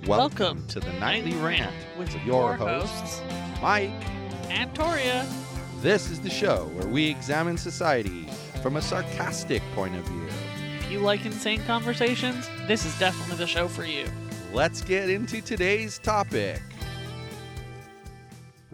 Welcome to the Nightly Rant with your hosts, Mike and Torya. This is the show where we examine society from a sarcastic point of view. If you like insane conversations, this is definitely the show for you. Let's get into today's topic.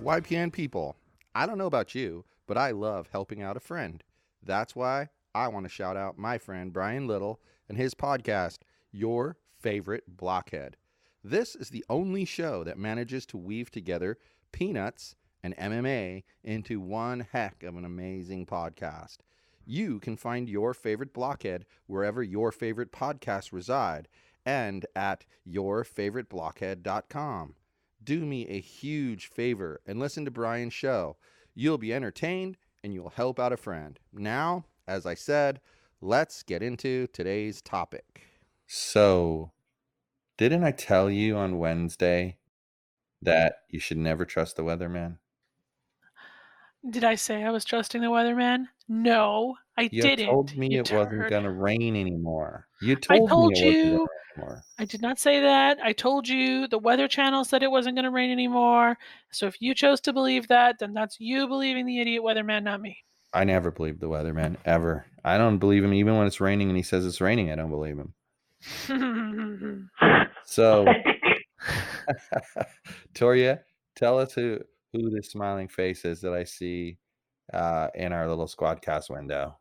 YPN people, I don't know about you, but I love helping out a friend. That's why I want to shout out my friend Brian Little and his podcast, Your Favorite Blockhead. This is the only show that manages to weave together peanuts and MMA into one heck of an amazing podcast. You can find Your Favorite Blockhead wherever your favorite podcasts reside and at yourfavoriteblockhead.com. Do me a huge favor and listen to Brian's show. You'll be entertained and you'll help out a friend. Now, as I said, let's get into today's topic. So, didn't I tell you on Wednesday that you should never trust the weatherman? Did I say I was trusting the weatherman? No, I didn't. You told me it wasn't going to rain anymore. You told me it wasn't going to rain anymore. I did not say that. I told you the Weather Channel said it wasn't going to rain anymore. So if you chose to believe that, then that's you believing the idiot weatherman, not me. I never believed the weatherman, ever. I don't believe him even when it's raining and he says it's raining. I don't believe him. So, Torya, tell us who this smiling face is that I see in our little Squadcast window.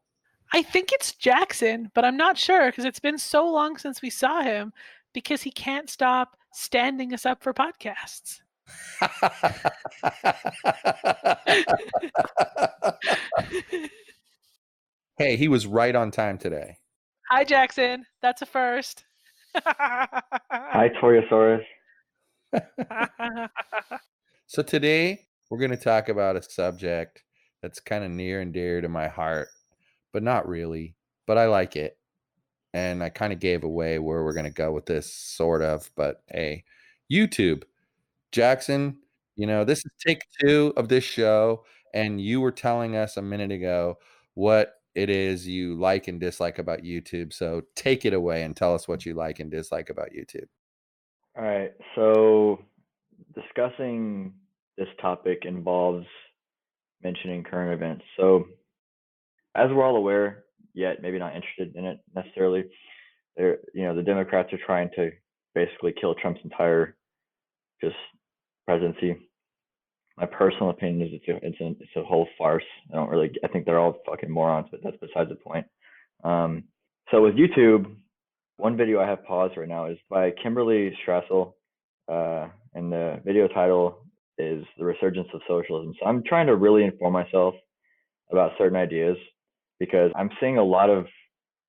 I think it's Jackson, but I'm not sure because it's been so long since we saw him because he can't stop standing us up for podcasts. Hey, he was right on time today. Hi, Jackson. That's a first. Hi, Toryasaurus. So today we're going to talk about a subject that's kind of near and dear to my heart, but not really, but I like it. And I kind of gave away where we're going to go with this, sort of, but hey, YouTube. Jackson, this is take 2 of this show, and you were telling us a minute ago what it is you like and dislike about YouTube. So take it away and tell us what you like and dislike about YouTube. All right. So discussing this topic involves mentioning current events. So as we're all aware, yet maybe not interested in it necessarily, the Democrats are trying to basically kill Trump's entire just presidency. My personal opinion is it's a whole farce. I think they're all fucking morons, but that's besides the point. So with YouTube, one video I have paused right now is by Kimberly Strassel, and the video title is The Resurgence of Socialism. So I'm trying to really inform myself about certain ideas because I'm seeing a lot of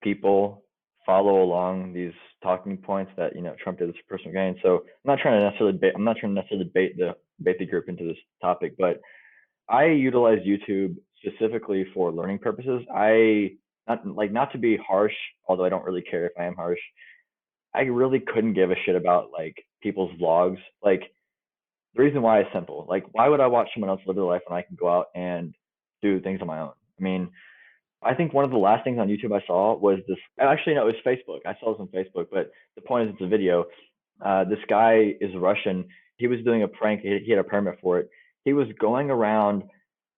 people follow along these talking points that Trump did this for personal gain. So I'm not trying to necessarily bait the group into this topic, but I utilize YouTube specifically for learning purposes. Not to be harsh, although I don't really care if I am harsh. I really couldn't give a shit about people's vlogs. The reason why is simple. Why would I watch someone else live their life when I can go out and do things on my own? I mean, I think one of the last things on YouTube I saw was this. Actually, no, it was Facebook. I saw this on Facebook, but the point is, it's a video. This guy is Russian. He was doing a prank. He had a permit for it. He was going around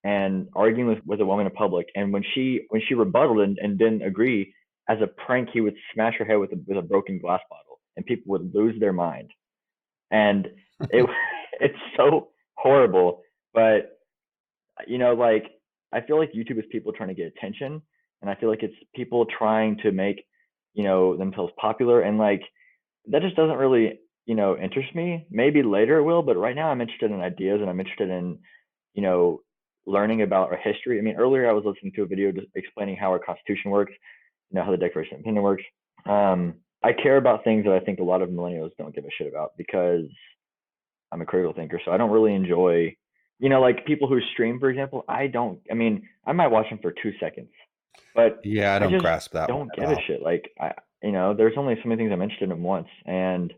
and arguing with a woman in public, and when she rebutted and didn't agree, as a prank, he would smash her head with a broken glass bottle, and people would lose their mind. And it's so horrible, but I feel like YouTube is people trying to get attention, and I feel like it's people trying to make themselves popular, and that just doesn't really interest me. Maybe later it will, but right now I'm interested in ideas, and I'm interested in learning about our history. I mean, earlier I was listening to a video just explaining how our Constitution works, how the Declaration of Independence works. I care about things that I think a lot of millennials don't give a shit about because I'm a critical thinker. So I don't really enjoy, people who stream, for example. I might watch them for 2 seconds, but yeah, I don't grasp that. Don't give a shit. There's only so many things I'm interested in once, and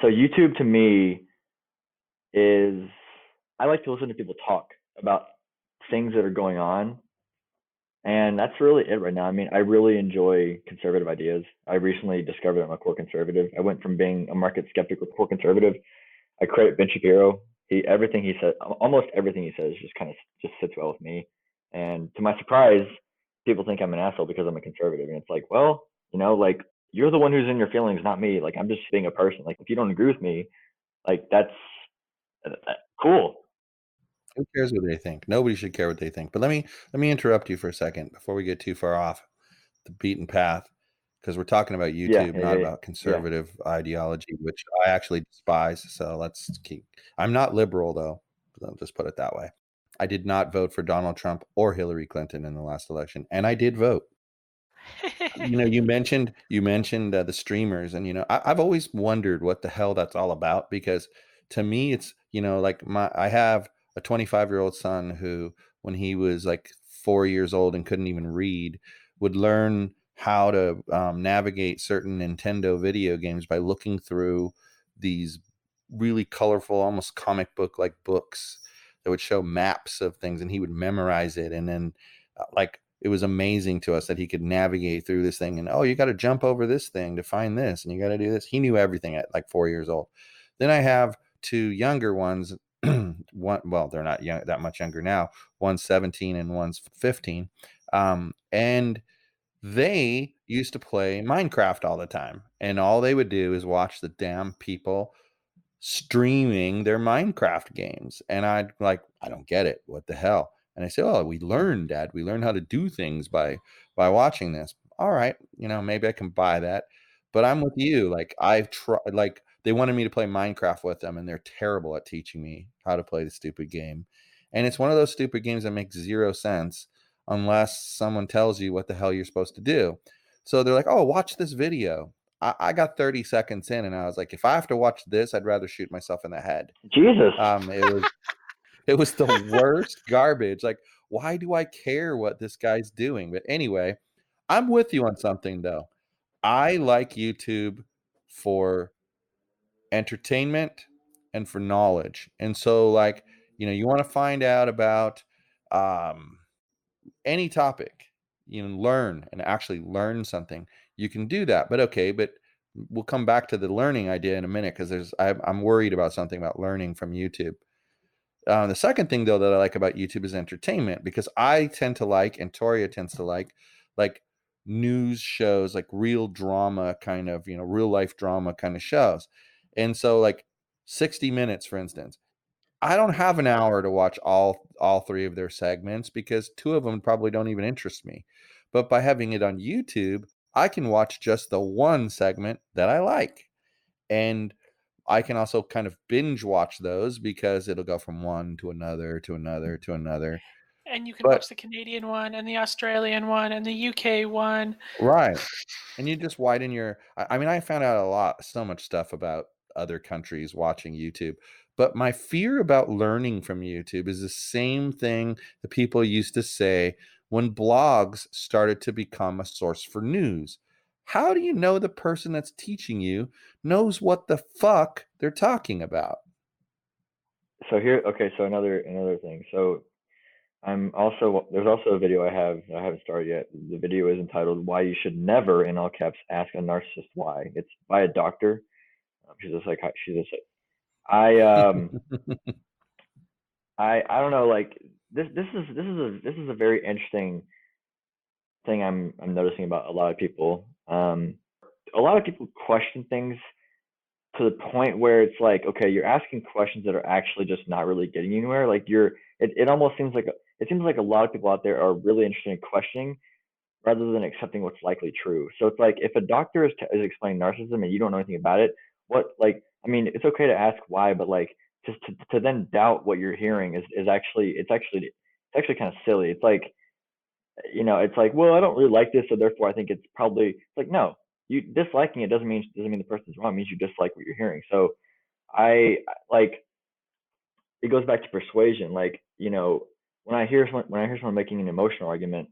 so YouTube to me is, I like to listen to people talk about things that are going on And that's really it right now. I mean, I really enjoy conservative ideas. I recently discovered I'm a core conservative. I went from being a market skeptic to core conservative. I credit Ben Shapiro. Everything he said, almost everything he says, just kind of just sits well with me. And to my surprise, people think I'm an asshole because I'm a conservative. And it's like, well, like you're the one who's in your feelings, not me. Like I'm just being a person. Like if you don't agree with me, like that's cool. Who cares what they think? Nobody should care what they think. But let me interrupt you for a second before we get too far off the beaten path, because we're talking about Yeah, YouTube, yeah, not yeah, about yeah. conservative ideology, which I actually despise. So let's keep. I'm not liberal though. I'll just put it that way. I did not vote for Donald Trump or Hillary Clinton in the last election, and I did vote. You mentioned the streamers, and I've always wondered what the hell that's all about, because to me it's like I have a 25-year-old son who, when he was like 4 years old and couldn't even read, would learn how to navigate certain Nintendo video games by looking through these really colorful, almost comic book like books that would show maps of things, and he would memorize it. And then like it was amazing to us that he could navigate through this thing, and, oh, you got to jump over this thing to find this, and you got to do this. He knew everything at like 4 years old. Then I have two younger ones. Well, they're not young, that much younger now. One's 17 and one's 15. And they used to play Minecraft all the time, and all they would do is watch the damn people streaming their Minecraft games. And I'd like, I don't get it. What the hell? And I say, oh, we learned, Dad. We learned how to do things by watching this. All right, maybe I can buy that. But I'm with you. Like I've tried. Like they wanted me to play Minecraft with them, and they're terrible at teaching me how to play the stupid game. And it's one of those stupid games that makes zero sense unless someone tells you what the hell you're supposed to do. So they're like, oh, watch this video. I got 30 seconds in, and I was like, if I have to watch this, I'd rather shoot myself in the head. Jesus. It was the worst garbage. Like, why do I care what this guy's doing? But anyway, I'm with you on something though. I like YouTube for entertainment and for knowledge. And so, like, you want to find out about um any topic, learn and actually learn something, you can do that. But okay, but we'll come back to the learning idea in a minute, because I'm worried about something about learning from YouTube. The second thing though that I like about YouTube is entertainment, because I tend to like, and Torya tends to like news shows, like real drama kind of, real life drama kind of shows. And so like 60 Minutes, for instance, I don't have an hour to watch all three of their segments, because two of them probably don't even interest me. But by having it on YouTube, I can watch just the one segment that I like. And I can also kind of binge watch those, because it'll go from one to another to another to another. And you can But watch the Canadian one and the Australian one and the UK one. right. And you just widen your I mean, I found out so much stuff about other countries watching YouTube. But my fear about learning from YouTube is the same thing that people used to say when blogs started to become a source for news. How do you know the person that's teaching you knows what the fuck they're talking about? So here, okay. So another thing. So there's also a video I have that I haven't started yet. The video is entitled "Why You Should Never," in all caps, ask a narcissist why. It's by a doctor. She's a psych. She's a. I I don't know. Like this is a very interesting thing I'm noticing about a lot of people. A lot of people question things to the point where it's like, okay, you're asking questions that are actually just not really getting you anywhere. Like it almost seems like it seems like a lot of people out there are really interested in questioning rather than accepting what's likely true. So it's like if a doctor is explaining narcissism and you don't know anything about it, I mean, it's okay to ask why, but like just to then doubt what you're hearing is actually it's actually kind of silly. It's like it's like, well, I don't really like this, so therefore I think it's probably it's like no, you disliking it doesn't mean the person's wrong. It means you dislike what you're hearing. So I like it goes back to persuasion. Like when I hear someone making an emotional argument,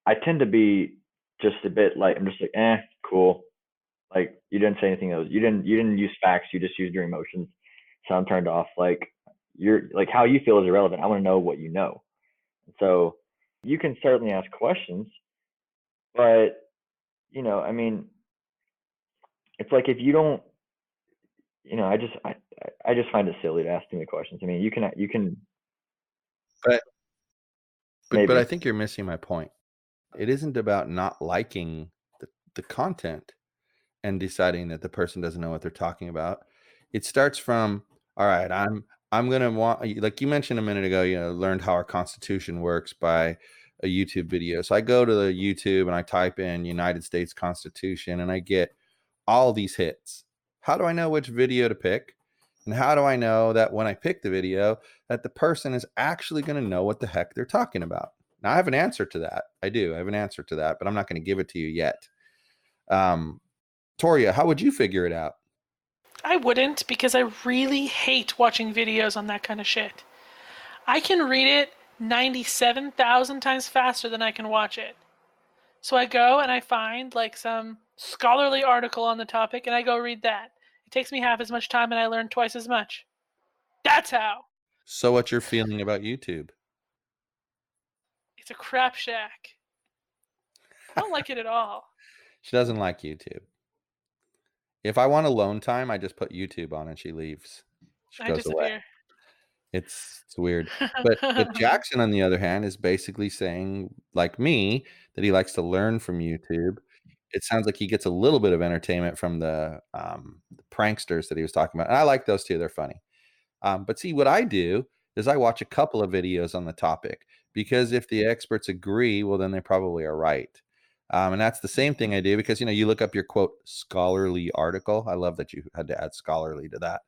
I tend to be just a bit like I'm just like cool. Like you didn't say anything else. You didn't use facts. You just used your emotions. So I'm turned off. Like you're like how you feel is irrelevant. I want to know what you know. So You can certainly ask questions, but I mean, it's like if you don't, I just find it silly to ask too many questions. I mean, you can But but I maybe. think you're missing my point. It isn't about not liking the content and deciding that the person doesn't know what they're talking about. It starts from, all right, I'm gonna want, like you mentioned a minute ago, learned how our Constitution works by a YouTube video. So I go to the YouTube and I type in United States Constitution and I get all these hits. How do I know which video to pick? And how do I know that when I pick the video that the person is actually going to know what the heck they're talking about? Now I have an answer to that. I do. I have an answer to that, but I'm not going to give it to you yet. Torya, how would you figure it out? I wouldn't, because I really hate watching videos on that kind of shit. I can read it 97,000 times faster than I can watch it. So I go and I find like some scholarly article on the topic and I go read that. It takes me half as much time and I learn twice as much. That's how. So what's your feeling about YouTube? It's a crap shack. I don't like it at all. She doesn't like YouTube. If I want alone time, I just put YouTube on and she leaves. She I goes away. disappear. It's weird. But Jackson, on the other hand, is basically saying, like me, that he likes to learn from YouTube. It sounds like he gets a little bit of entertainment from the pranksters that he was talking about. And I like those too. They're funny. But see, what I do is I watch a couple of videos on the topic, because if the experts agree, well, then they probably are right. And that's the same thing I do, because, you look up your quote scholarly article. I love that you had to add scholarly to that.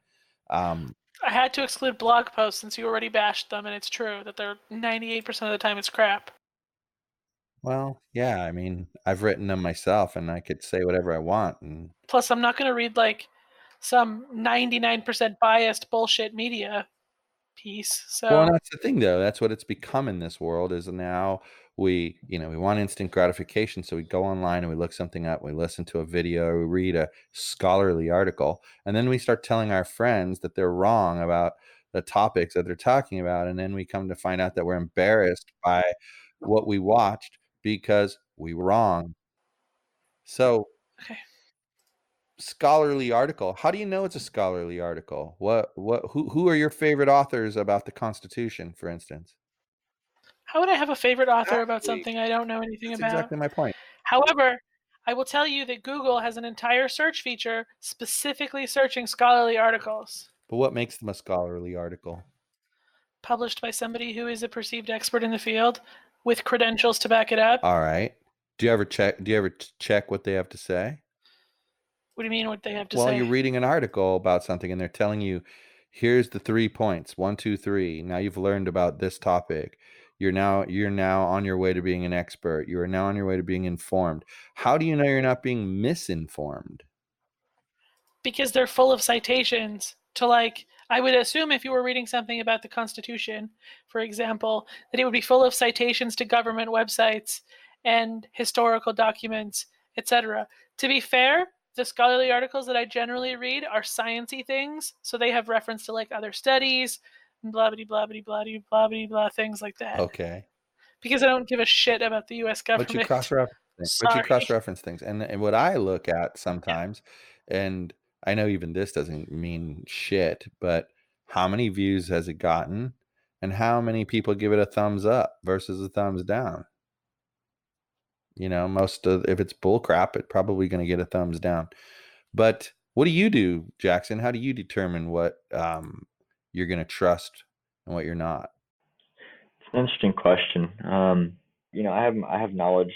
I had to exclude blog posts since you already bashed them, and it's true that they're 98% of the time it's crap. Well, yeah, I mean, I've written them myself and I could say whatever I want. And Plus, I'm not going to read like some 99% biased bullshit media piece. well, and So that's the thing though. That's what it's become in this world, is now we want instant gratification. So we go online and we look something up, we listen to a video, we read a scholarly article, and then we start telling our friends that they're wrong about the topics that they're talking about. And then we come to find out that we're embarrassed by what we watched because we were wrong. So okay. scholarly article. How do you know it's a scholarly article? Who are your favorite authors about the Constitution, for instance? How would I have a favorite author about Exactly. something I don't know anything That's about? exactly my point. However, I will tell you that Google has an entire search feature specifically searching scholarly articles But what makes them a scholarly article? published by somebody who is a perceived expert in the field with credentials to back it up. All right. Do you ever check what they have to say? What do you mean what they have to Well, say? you're reading an article about something and they're telling you, here's the 3 points. 1, 2, 3. Now you've learned about this topic. You're now on your way to being an expert. You are now on your way to being informed. How do you know you're not being misinformed? Because they're full of citations to, like, I would assume if you were reading something about the Constitution, for example, that it would be full of citations to government websites and historical documents, etc. To be fair, the scholarly articles that I generally read are sciencey things, so they have reference to like other studies, blah blah blah blah blah blah blah blah things like that. Okay. Because I don't give a shit about the U.S. But you government. cross-reference Sorry. things. And what I look at sometimes, and I know even this doesn't mean shit, but how many views has it gotten? And how many people give it a thumbs up versus a thumbs down? If it's bull crap, it's probably going to get a thumbs down. But what do you do, Jackson? How do you determine what you're going to trust and what you're not? It's an interesting question. I have knowledge,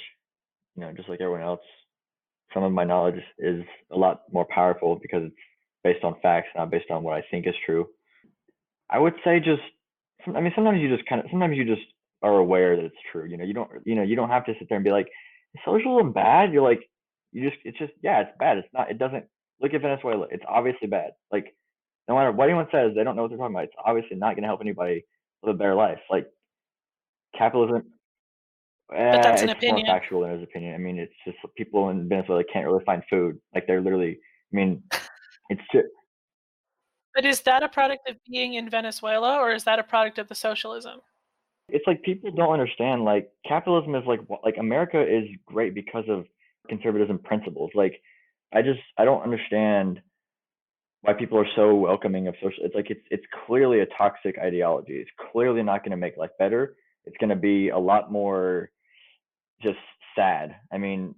just like everyone else. Some of my knowledge is a lot more powerful because it's based on facts, not based on what I think is true. I would say sometimes you just are aware that it's true. You don't have to sit there and be like, is socialism bad? You're like, it's just, yeah, it's bad. It's not, it doesn't, look at Venezuela. It's obviously bad. Like, no matter what anyone says, they don't know what they're talking about. It's obviously not going to help anybody live a better life. Like, capitalism, But that's an it's more opinion. factual than his opinion. I mean, it's just people in Venezuela can't really find food. Like, they're literally, I mean, it's just, But is that a product of being in Venezuela, or is that a product of the socialism? It's like people don't understand, like, capitalism is like America is great because of conservatism principles. Like, I don't understand why people are so welcoming of social. It's like it's clearly a toxic ideology. It's clearly not going to make life better. It's going to be a lot more just sad. I mean,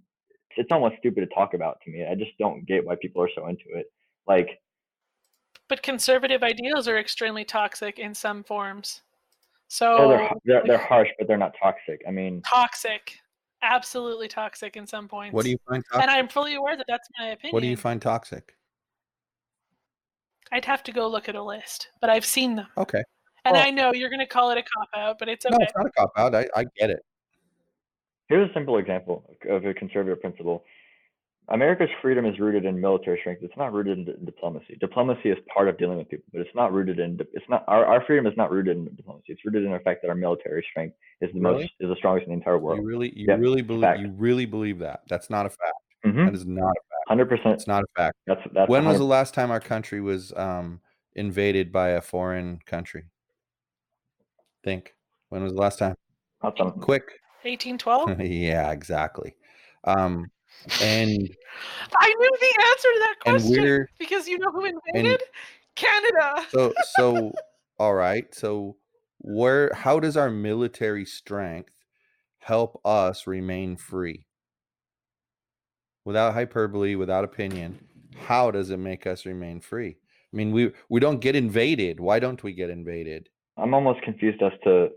it's almost stupid to talk about to me. I just don't get why people are so into it. Like, But conservative ideals are extremely toxic in some forms. well, So they're harsh, but they're not toxic. I mean, toxic, absolutely toxic in some What do points. you find And toxic? I'm fully aware that that's my What do you opinion. find toxic? I'd have to go look at a list, but I've seen them. Okay. And Well, I know you're going to call it a cop out, but it's no, okay. it's not a cop out. I get it. here's a simple example of a conservative principle. America's freedom is rooted in military strength. It's not rooted in diplomacy. Diplomacy is part of dealing with people, but it's not rooted in. It's not our freedom is not rooted in diplomacy. It's rooted in the fact that our military strength is Really? the strongest in the entire world. Yep, it's a fact. You really believe that? That's not a fact. That Mm-hmm. is not a fact. 100%. It's not a fact. That's When was the 100. last time our country was invaded by a foreign country? Think. When was the last time? That's on. Quick. 1812? Yeah, exactly. Um, and I knew the answer to that and question we're because you know who and invaded? Canada. so all right. So how does our military strength help us remain free? Without hyperbole, without opinion, how does it make us remain free? I mean, we don't get invaded. Why don't we get invaded? I'm almost confused as to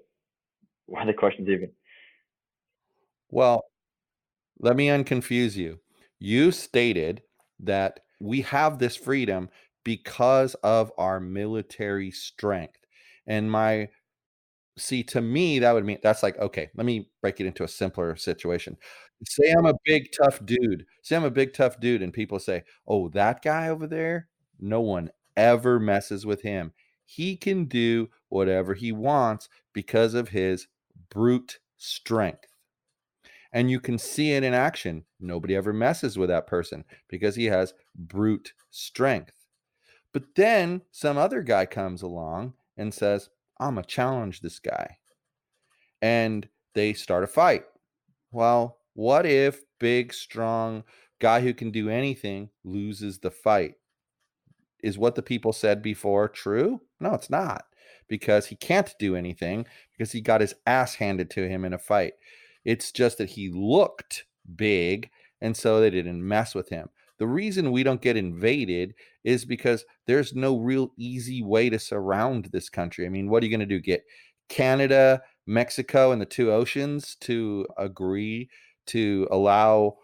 why the question's even. Well, let me unconfuse you. You stated that we have this freedom because of our military strength. And to me, that would mean that's like, okay, let me break it into a simpler situation. Say I'm a big tough dude. Say I'm a big tough dude, and people say, oh, that guy over there, no one ever messes with him. He can do whatever he wants because of his brute strength. And you can see it in action. Nobody ever messes with that person because he has brute strength. But then some other guy comes along and says, I'm going to challenge this guy. And they start a fight. Well, what if big, strong guy who can do anything loses the fight? Is what the people said before true? No, it's not, because he can't do anything because he got his ass handed to him in a fight. It's just that he looked big, and so they didn't mess with him. The reason we don't get invaded is because there's no real easy way to surround this country. I mean, what are you going to do? Get Canada, Mexico, and the two oceans to agree to allow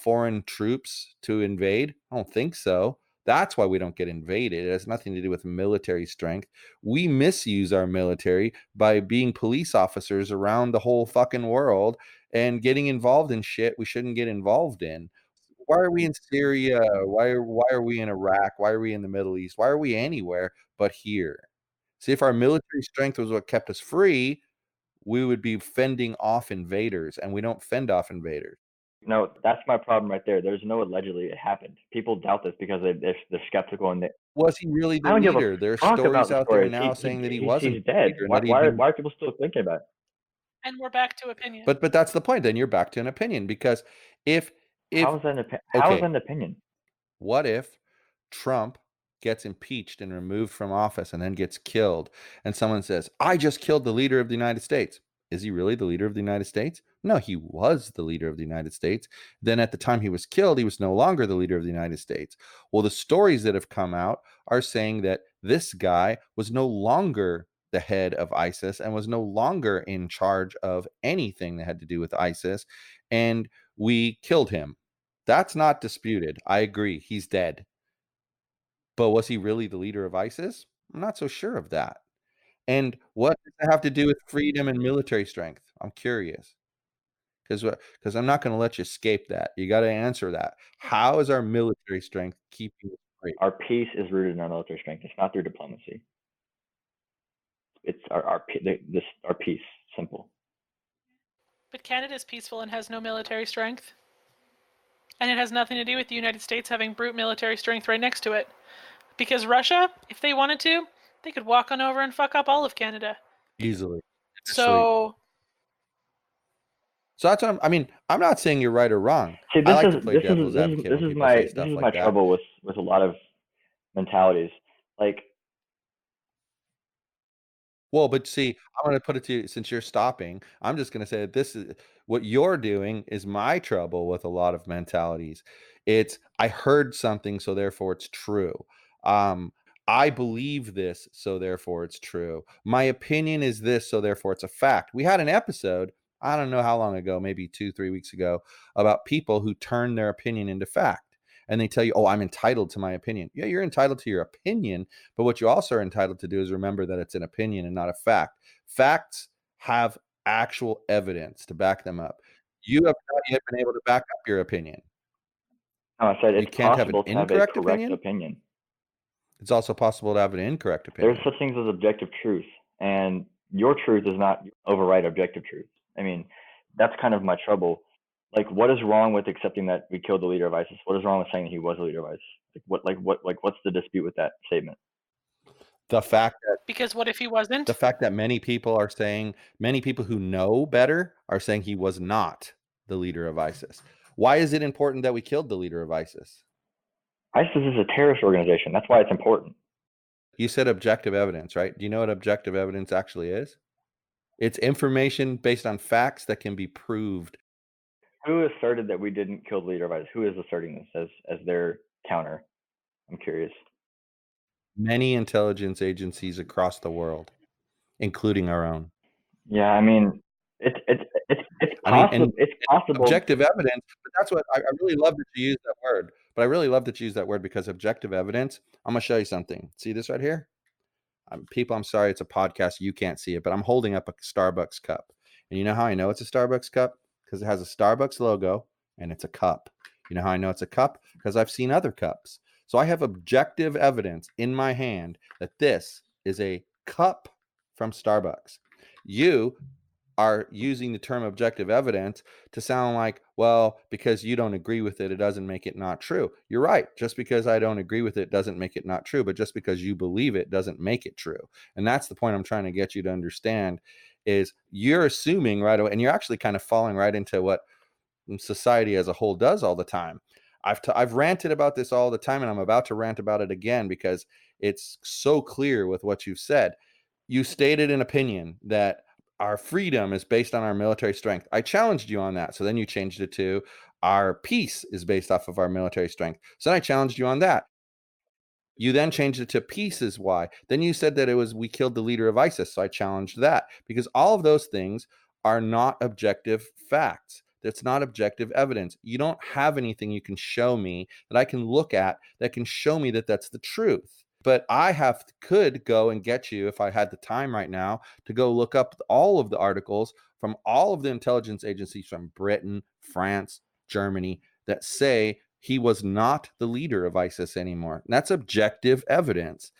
foreign troops to invade? I don't think so. That's why we don't get invaded. It has nothing to do with military strength. We misuse our military by being police officers around the whole fucking world and getting involved in shit we shouldn't get involved in. Why are we in Syria? Why are we in Iraq? Why are we in the Middle East? Why are we anywhere but here? See, if our military strength was what kept us free, we would be fending off invaders, and we don't fend off invaders. No, that's my problem right there. There's no allegedly it happened. People doubt this because they're skeptical and they. Was he really I the don't give a leader? There are fuck about stories the out there stories. now saying that he He's wasn't he's the dead. leader and that he'd been. Why are people still thinking about it? And we're back to opinion. But that's the point. Then you're back to an opinion, because if How is that an okay, opinion? what if Trump gets impeached and removed from office and then gets killed, and someone says, I just killed the leader of the United States? Is he really the leader of the United States? No, he was the leader of the United States. Then at the time he was killed, he was no longer the leader of the United States. Well, the stories that have come out are saying that this guy was no longer the head of ISIS and was no longer in charge of anything that had to do with ISIS, and we killed him. That's not disputed. I agree. He's dead. But was he really the leader of ISIS? I'm not so sure of that. And what does that have to do with freedom and military strength? I'm curious. Because I'm not going to let you escape that. You got to answer that. How is our military strength keeping us free? Our peace is rooted in our military strength. It's not through diplomacy. It's our peace. Simple. But Canada's peaceful and has no military strength. And it has nothing to do with the United States having brute military strength right next to it. Because Russia, if they wanted to, they could walk on over and fuck up all of Canada. Easily. So So that's what I mean, I'm not saying you're right or wrong. See, I this like is to play this is devil's this is advocate this when is people my say this stuff is my like that. trouble with a lot of mentalities. Like, Well, but see, I'm gonna put it to you since you're stopping, I'm just gonna say that this is what you're doing is my trouble with a lot of mentalities. It's I heard something, so therefore it's true. Um, I believe this, so therefore it's true. My opinion is this, so therefore it's a fact. We had an episode, I don't know how long ago, maybe 2, 3 weeks ago, about people who turn their opinion into fact. And they tell you, oh, I'm entitled to my opinion. Yeah, you're entitled to your opinion, but what you also are entitled to do is remember that it's an opinion and not a fact. Facts have actual evidence to back them up. You have not yet been able to back up your opinion. I said, You it's can't have an possible to have a incorrect correct opinion. opinion. It's also possible to have an incorrect There's opinion. such things as objective truth, and your truth does not override objective truth. I mean, that's kind of my trouble. Like, what is wrong with accepting that we killed the leader of ISIS? What is wrong with saying that he was the leader of ISIS? What's the dispute with that statement? The fact that because what if he wasn't? many people are saying, many people who know better are saying he was not the leader of ISIS. Why is it important that we killed the leader of ISIS? ISIS is a terrorist organization. That's why it's important. You said objective evidence, right? Do you know what objective evidence actually is? It's information based on facts that can be proved. Who asserted that we didn't kill the leader of ISIS? Who is asserting this as their counter? I'm curious. Many intelligence agencies across the world, including our own. Yeah, I mean, it's I mean, possible. It's possible. objective evidence, but that's what I really love that you use that word. But I really love that you use that word because objective evidence. I'm gonna show you something. See this right here? People, I'm sorry, it's a podcast. You can't see it, but I'm holding up a Starbucks cup. And you know how I know it's a Starbucks cup? Because it has a Starbucks logo and it's a cup. You know how I know it's a cup? Because I've seen other cups. So I have objective evidence in my hand that this is a cup from Starbucks. You are using the term objective evidence to sound like, well, because you don't agree with it, it doesn't make it not true. You're right. Just because I don't agree with it doesn't make it not true, but just because you believe it doesn't make it true. And that's the point I'm trying to get you to understand is you're assuming right away, and you're actually kind of falling right into what society as a whole does all the time. I've ranted about this all the time, and I'm about to rant about it again because it's so clear with what you've said. You stated an opinion that our freedom is based on our military strength. I challenged you on that. So then you changed it to our peace is based off of our military strength. So then I challenged you on that. You then changed it to peace is why. Then you said that it was we killed the leader of ISIS. So I challenged that because all of those things are not objective facts. That's not objective evidence. You don't have anything you can show me that I can look at that can show me that that's the truth. But could go and get you if I had the time right now to go look up all of the articles from all of the intelligence agencies from Britain, France, Germany that say he was not the leader of ISIS anymore. And that's objective evidence.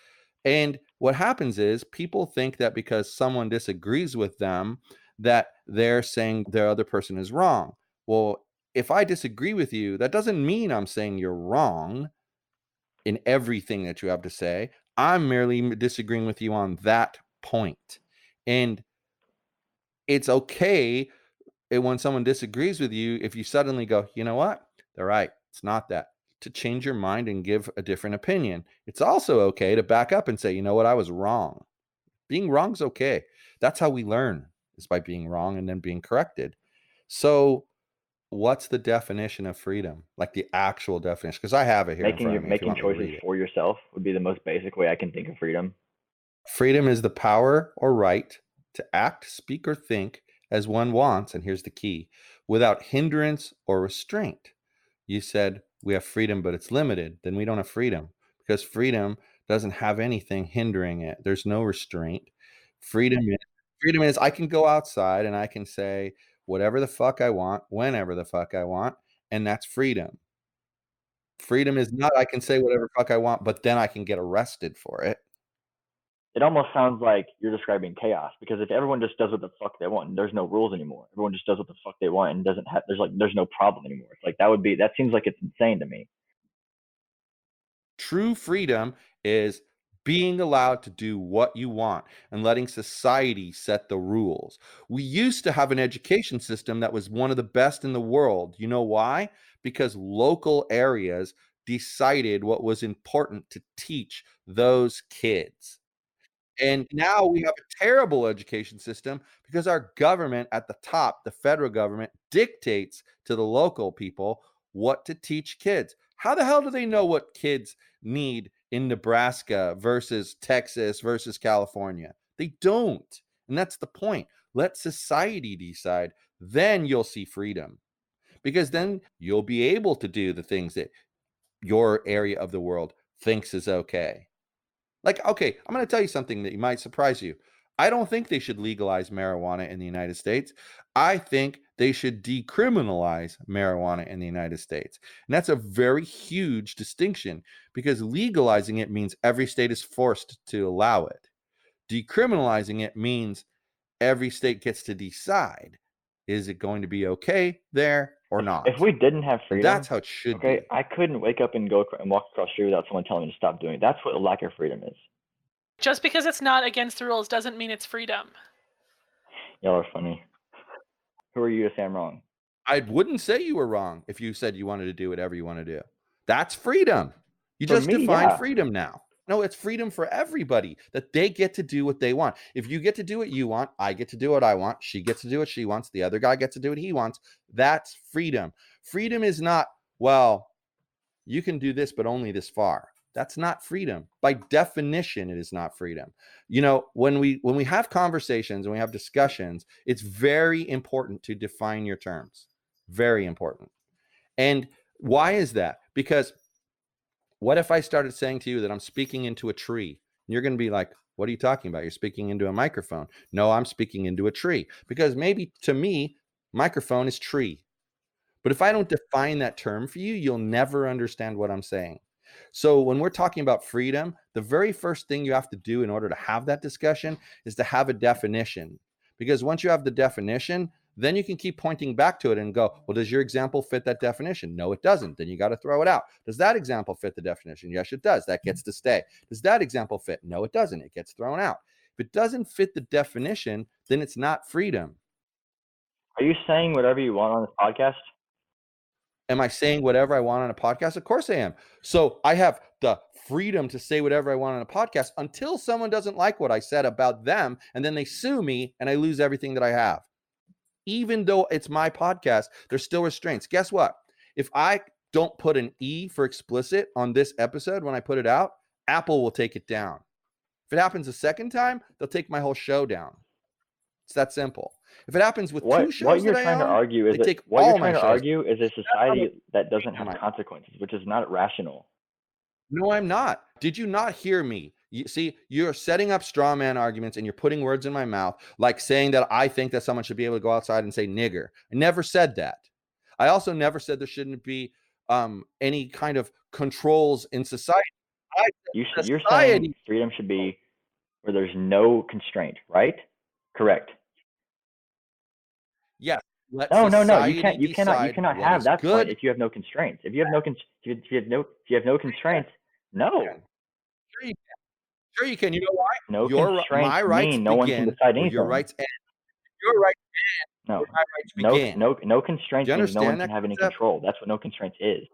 And what happens is people think that because someone disagrees with them, that they're saying the other person is wrong. Well, if I disagree with you, that doesn't mean I'm saying you're wrong in everything that you have to say. I'm merely disagreeing with you on that point. And it's okay when someone disagrees with you, if you suddenly go, you know what? They're right. It's not that. To change your mind and give a different opinion. It's also okay to back up and say, you know what? I was wrong. Being wrong is okay. That's how we learn, is by being wrong and then being corrected. So, what's the definition of freedom? Like the actual definition? Because I have it here in front of me if you Making want me to choices read it. for yourself would be the most basic way I can think of freedom. Freedom is the power or right to act, speak, or think as one wants, and here's the key, without hindrance or restraint. You said we have freedom, but it's limited. Then we don't have freedom because freedom doesn't have anything hindering it. There's no restraint. Freedom is I can go outside and I can say whatever the fuck I want, whenever the fuck I want, and that's freedom. Freedom is not I can say whatever fuck I want, but then I can get arrested for it. It almost sounds like you're describing chaos because if everyone just does what the fuck they want, and there's no rules anymore. Everyone just does what the fuck they want and doesn't have there's no problem anymore. It's like that seems like it's insane to me. True freedom is being allowed to do what you want and letting society set the rules. We used to have an education system that was one of the best in the world. You know why? Because local areas decided what was important to teach those kids. And now we have a terrible education system because our government at the top, the federal government, dictates to the local people what to teach kids. How the hell do they know what kids need in Nebraska versus Texas versus California? They don't. And that's the point. Let society decide. Then you'll see freedom because then you'll be able to do the things that your area of the world thinks is okay. Like, okay, I'm gonna tell you something that might surprise you. I don't think they should legalize marijuana in the United States. I think they should decriminalize marijuana in the United States. And that's a very huge distinction because legalizing it means every state is forced to allow it. Decriminalizing it means every state gets to decide, is it going to be okay there or If not? we didn't have And freedom, that's how it should okay, be. I couldn't wake up and go and walk across the street without someone telling me to stop doing it. That's what a lack of freedom is. Just because it's not against the rules doesn't mean it's freedom. Y'all are funny. Who are you to say I'm wrong? I wouldn't say you were wrong if you said you wanted to do whatever you want to do. That's freedom. You For just me, defined yeah. freedom now. No, it's freedom for everybody that they get to do what they want. If you get to do what you want, I get to do what I want, she gets to do what she wants, the other guy gets to do what he wants. That's freedom. Freedom is not, well, you can do this, but only this far. That's not freedom. By definition, it is not freedom. You know, when we have conversations and we have discussions, it's very important to define your terms. Very important. And why is that? Because what if I started saying to you that I'm speaking into a tree? And you're going to be like, what are you talking about? You're speaking into a microphone. No, I'm speaking into a tree. Because maybe to me, microphone is tree. But if I don't define that term for you, you'll never understand what I'm saying. So when we're talking about freedom, the very first thing you have to do in order to have that discussion is to have a definition. Because once you have the definition, then you can keep pointing back to it and go, well, does your example fit that definition? No, it doesn't. Then you got to throw it out. Does that example fit the definition? Yes, it does. That gets to stay. Does that example fit? No, it doesn't. It gets thrown out. If it doesn't fit the definition, then it's not freedom. Are you saying whatever you want on this podcast? Am I saying whatever I want on a podcast? Of course I am. So I have the freedom to say whatever I want on a podcast until someone doesn't like what I said about them and then they sue me and I lose everything that I have. Even though it's my podcast, there's still restraints. Guess what? If I don't put an E for explicit on this episode when I put it out, Apple will take it down. If it happens a second time, they'll take my whole show down. It's that simple. If it happens with two What shows that you're I trying to own, argue is they take what you're all my trying to shows. argue is a That's how society that doesn't have my consequences, which is not rational. No, I'm not. Did you not hear me? You see, you're setting up straw man arguments and you're putting words in my mouth, like saying that I think that someone should be able to go outside and say nigger. I never said that. I also never said there shouldn't be any kind of controls in society. I said You're saying society. freedom should be where there's no constraint, right? Correct. Yes, let No. society You decide cannot what have is that point good. if you have no constraints. If you have no constraints, no. Sure you can. Sure you can. You know why? No constraints My rights mean no one can begin decide where your anything. rights end. Your rights No. where my rights begin. No Do constraints you means no one understand can that have any concept? control. That's what no constraints is.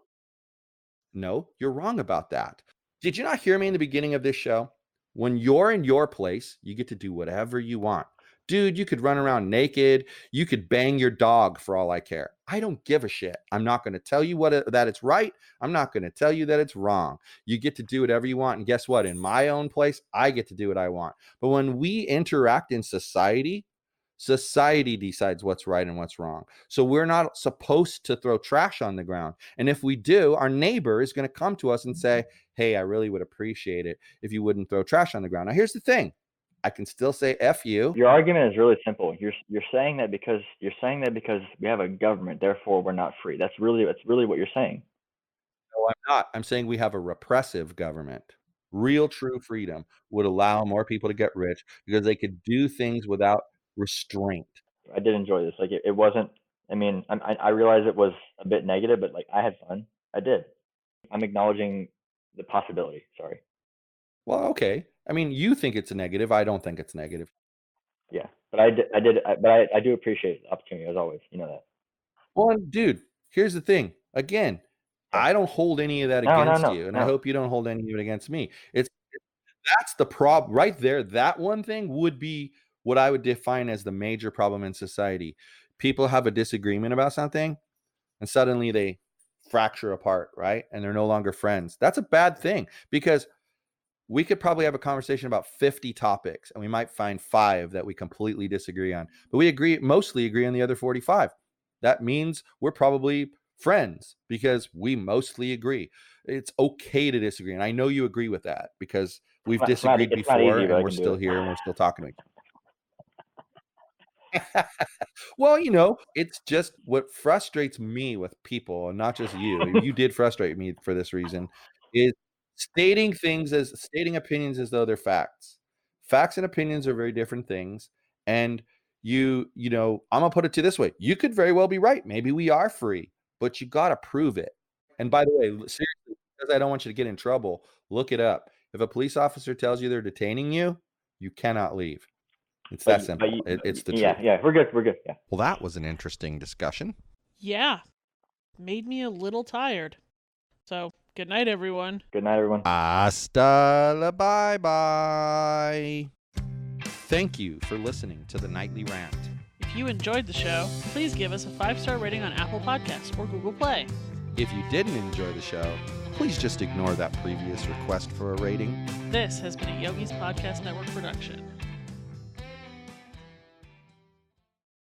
No, you're wrong about that. Did you not hear me in the beginning of this show? When you're in your place, you get to do whatever you want. Dude, you could run around naked. You could bang your dog for all I care. I don't give a shit. I'm not going to tell you that it's right. I'm not going to tell you that it's wrong. You get to do whatever you want. And guess what? In my own place, I get to do what I want. But when we interact in society, society decides what's right and what's wrong. So we're not supposed to throw trash on the ground. And if we do, our neighbor is going to come to us and say, hey, I really would appreciate it if you wouldn't throw trash on the ground. Now, here's the thing. I can still say F you. Your argument is really simple. You're saying that because we have a government, therefore we're not free. That's really what you're saying. No, I'm not. I'm saying we have a repressive government. Real true freedom would allow more people to get rich because they could do things without restraint. I did enjoy this. Like it wasn't. I mean, I realize it was a bit negative, but like I had fun. I did. I'm acknowledging the possibility. Sorry. Well, okay. I mean, you think it's a negative. I don't think it's negative. Yeah, but I do appreciate the opportunity as always. You know that. Well, dude, here's the thing. Again, Okay. I don't hold any of that No, against you, and I no. hope you don't hold any of it against me. That's the problem right there. That one thing would be what I would define as the major problem in society. People have a disagreement about something, and suddenly they fracture apart, right? And they're no longer friends. That's a bad thing because we could probably have a conversation about 50 topics and we might find 5 that we completely disagree on, but we mostly agree on the other 45. That means we're probably friends because we mostly agree. It's okay to disagree, and I know you agree with that because we've disagreed It's not before easy, but and I we're can do still it. here and we're still talking to each other. Well, it's just what frustrates me with people, and not just you. You did frustrate me for this reason, is stating opinions as though they're facts. Facts and opinions are very different things, and I'm gonna put it to this way: you could very well be right. Maybe we are free, but you got to prove it. And by the way, seriously, because I don't want you to get in trouble, look it up. If a police officer tells you they're detaining you, you cannot leave. It's that simple. It's the truth. Yeah, we're good. Yeah. Well, that was an interesting discussion. Yeah. Made me a little tired. So, good night, everyone. Good night, everyone. Hasta la bye-bye. Thank you for listening to the Nightly Rant. If you enjoyed the show, please give us a 5-star rating on Apple Podcasts or Google Play. If you didn't enjoy the show, please just ignore that previous request for a rating. This has been a Yogi's Podcast Network production.